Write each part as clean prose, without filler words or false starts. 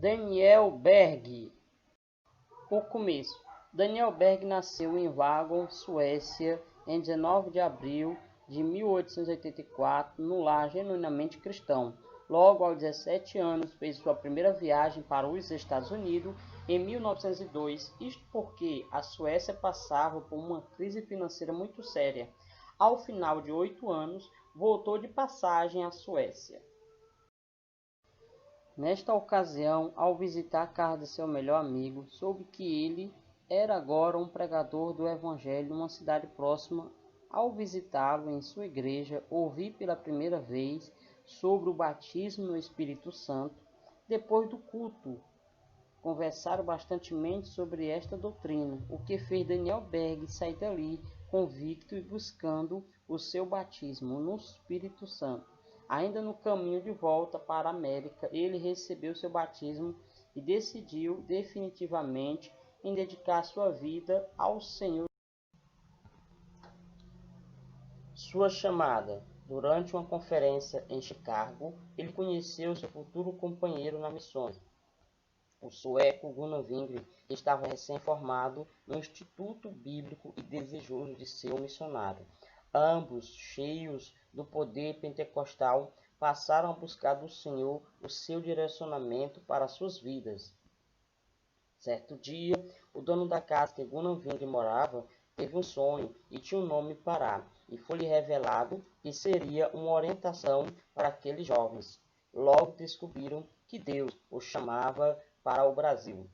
Daniel Berg. O começo. Daniel Berg nasceu em Vagon, Suécia, em 19 de abril de 1884, no lar genuinamente cristão. Logo aos 17 anos, fez sua primeira viagem para os Estados Unidos em 1902, isto porque a Suécia passava por uma crise financeira muito séria. Ao final de 8 anos, voltou de passagem à Suécia. Nesta ocasião, ao visitar a casa de seu melhor amigo, soube que ele era agora um pregador do Evangelho em uma cidade próxima. Ao visitá-lo em sua igreja, ouvi pela primeira vez sobre o batismo no Espírito Santo. Depois do culto, conversaram bastantemente sobre esta doutrina, o que fez Daniel Berg sair dali convicto e buscando o seu batismo no Espírito Santo. Ainda no caminho de volta para a América, ele recebeu seu batismo e decidiu definitivamente em dedicar sua vida ao Senhor. Sua chamada. Durante uma conferência em Chicago, ele conheceu seu futuro companheiro na missões, o sueco Gunnar Wingren, que estava recém-formado no Instituto Bíblico e desejoso de ser um missionário. Ambos, cheios do poder pentecostal, passaram a buscar do Senhor o seu direcionamento para suas vidas. Certo dia, o dono da casa que Gunnar Wingren morava teve um sonho e tinha um nome para, e foi-lhe revelado que seria uma orientação para aqueles jovens. Logo descobriram que Deus o chamava para o Brasil.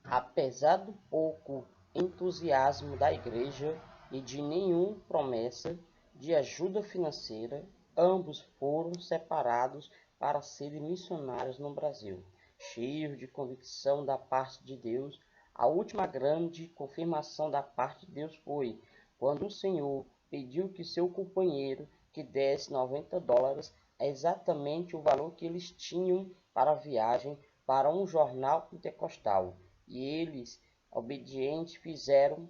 Apesar do pouco entusiasmo da igreja e de nenhuma promessa de ajuda financeira, ambos foram separados para serem missionários no Brasil. Cheios de convicção da parte de Deus, a última grande confirmação da parte de Deus foi quando o Senhor pediu que seu companheiro que desse $90, exatamente o valor que eles tinham para a viagem, para um jornal pentecostal. E eles, obedientes, fizeram,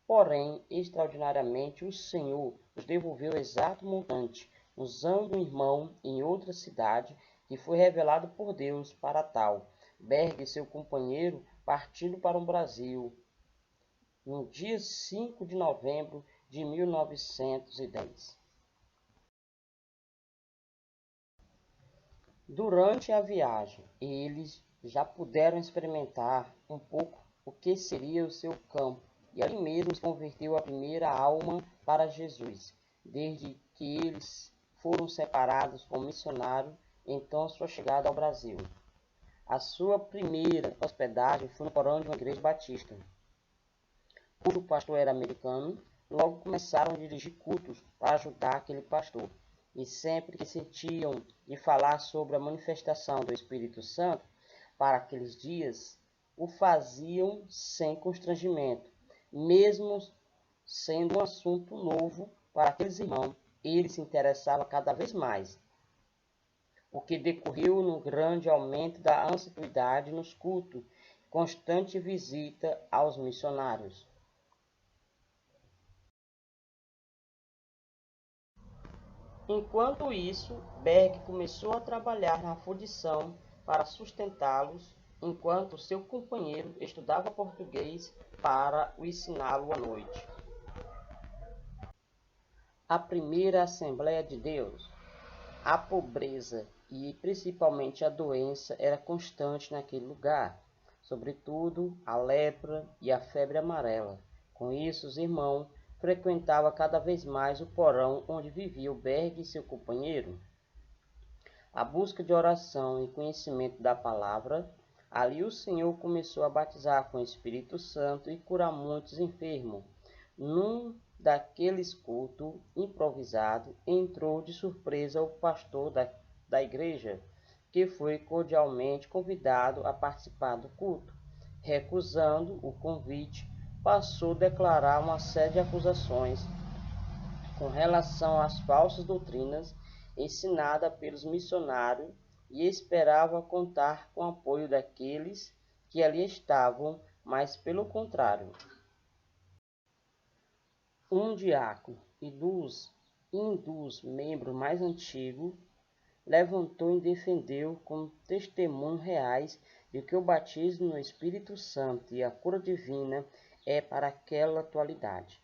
porém, extraordinariamente, o Senhor os devolveu o exato montante, usando um irmão em outra cidade que foi revelado por Deus para tal. Berg e seu companheiro partiram para o Brasil no dia 5 de novembro de 1910. Durante a viagem, eles já puderam experimentar um pouco o que seria o seu campo, e ali mesmo se converteu a primeira alma para Jesus. Desde que eles foram separados como missionário, então sua chegada ao Brasil. A sua primeira hospedagem foi no porão de uma igreja batista, cujo pastor era americano. Logo começaram a dirigir cultos para ajudar aquele pastor. E sempre que sentiam de falar sobre a manifestação do Espírito Santo para aqueles dias, o faziam sem constrangimento. Mesmo sendo um assunto novo para aqueles irmãos, ele se interessava cada vez mais, o que decorreu no grande aumento da assiduidade nos cultos, constante visita aos missionários. Enquanto isso, Berg começou a trabalhar na fundição para sustentá-los, enquanto seu companheiro estudava português para o ensiná-lo à noite. A primeira Assembleia de Deus. A pobreza e principalmente a doença era constante naquele lugar, sobretudo a lepra e a febre amarela. Com isso, os irmãos frequentavam cada vez mais o porão onde vivia o Berg e seu companheiro. A busca de oração e conhecimento da palavra, ali o Senhor começou a batizar com o Espírito Santo e curar muitos enfermos. Num daqueles cultos improvisados, entrou de surpresa o pastor da igreja, que foi cordialmente convidado a participar do culto. Recusando o convite, passou a declarar uma série de acusações com relação às falsas doutrinas ensinadas pelos missionários e esperava contar com o apoio daqueles que ali estavam, mas pelo contrário. Um diácono e dos membros mais antigos levantou e defendeu como testemunho reais de que o batismo no Espírito Santo e a cura divina é para aquela atualidade.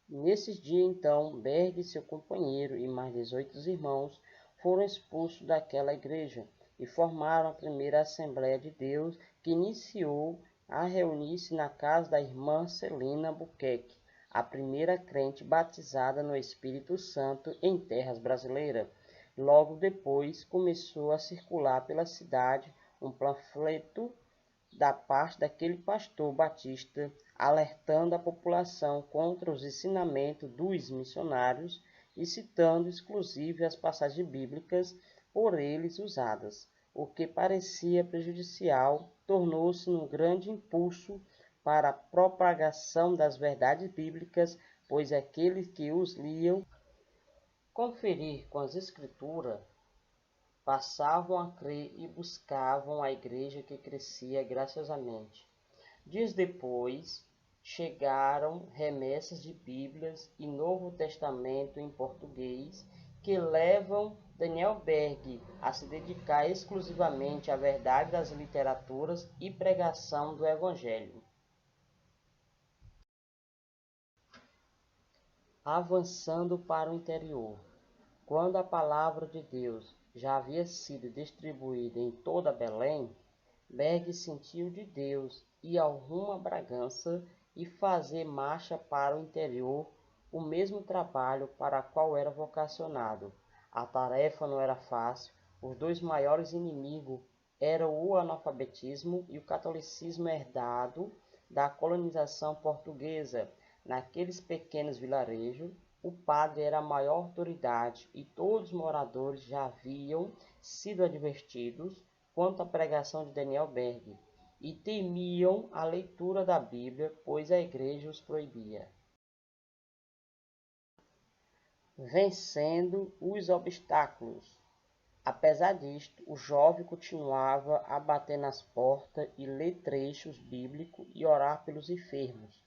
Nesses dias, então, Berg e seu companheiro e mais 18 irmãos foram expulsos daquela igreja e formaram a primeira Assembleia de Deus, que iniciou a reunir-se na casa da irmã Celina Albuquerque, a primeira crente batizada no Espírito Santo em terras brasileiras. Logo depois, começou a circular pela cidade um panfleto da parte daquele pastor batista, alertando a população contra os ensinamentos dos missionários e citando exclusive as passagens bíblicas por eles usadas. O que parecia prejudicial tornou-se um grande impulso para a propagação das verdades bíblicas, pois aqueles que os liam conferir com as escrituras passavam a crer e buscavam a igreja que crescia graciosamente. Dias depois, chegaram remessas de Bíblias e Novo Testamento em português que levam Daniel Berg a se dedicar exclusivamente à verdade das literaturas e pregação do Evangelho. Avançando para o interior. Quando a palavra de Deus já havia sido distribuída em toda Belém, Berg sentiu de Deus ir ao rumo a Bragança e fazer marcha para o interior, o mesmo trabalho para o qual era vocacionado. A tarefa não era fácil, os dois maiores inimigos eram o analfabetismo e o catolicismo herdado da colonização portuguesa. Naqueles pequenos vilarejos, o padre era a maior autoridade e todos os moradores já haviam sido advertidos quanto à pregação de Daniel Berg e temiam a leitura da Bíblia, pois a igreja os proibia. Vencendo os obstáculos. Apesar disto, o jovem continuava a bater nas portas e ler trechos bíblicos e orar pelos enfermos.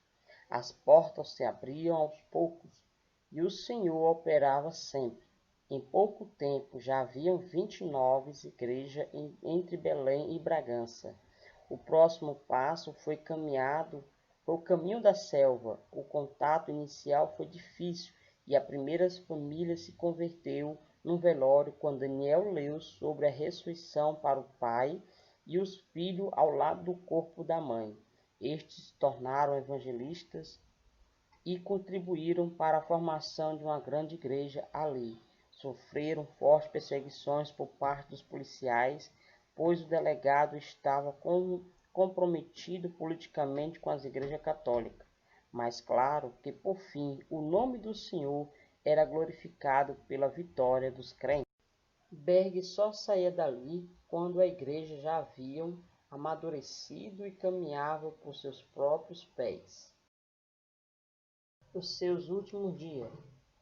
As portas se abriam aos poucos e o Senhor operava sempre. Em pouco tempo já haviam 29 igrejas entre Belém e Bragança. O próximo passo foi o caminho da selva. O contato inicial foi difícil e a primeira família se converteu num velório quando Daniel leu sobre a ressurreição para o pai e os filhos ao lado do corpo da mãe. Estes se tornaram evangelistas e contribuíram para a formação de uma grande igreja ali. Sofreram fortes perseguições por parte dos policiais, pois o delegado estava comprometido politicamente com as igrejas católicas. Mas claro que, por fim, o nome do Senhor era glorificado pela vitória dos crentes. Berg só saía dali quando a igreja já haviam amadurecido e caminhava por seus próprios pés. Os seus últimos dias.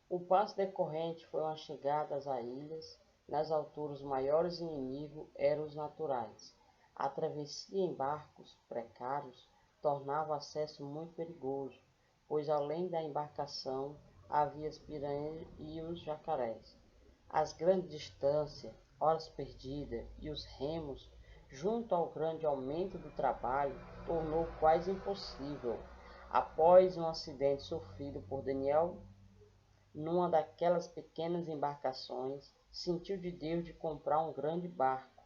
O passo decorrente foi uma chegada às ilhas. Nas alturas, os maiores inimigos eram os naturais. A travessia em barcos precários tornava o acesso muito perigoso, pois além da embarcação havia as piranhas e os jacarés. As grandes distâncias, horas perdidas e os remos, junto ao grande aumento do trabalho, tornou quase impossível. Após um acidente sofrido por Daniel numa daquelas pequenas embarcações, sentiu de Deus de comprar um grande barco,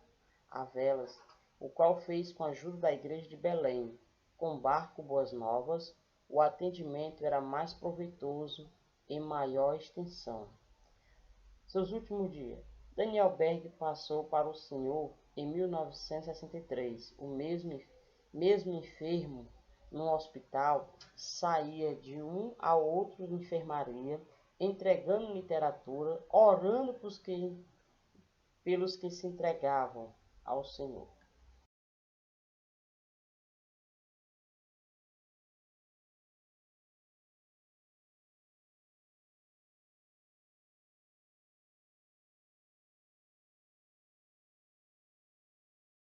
a velas, o qual fez com a ajuda da igreja de Belém. Com o barco Boas Novas, o atendimento era mais proveitoso em maior extensão. Seus últimos dias. Daniel Berg passou para o Senhor em 1963. O mesmo enfermo no hospital saía de um a outro de enfermaria, entregando literatura, orando pelos que se entregavam ao Senhor.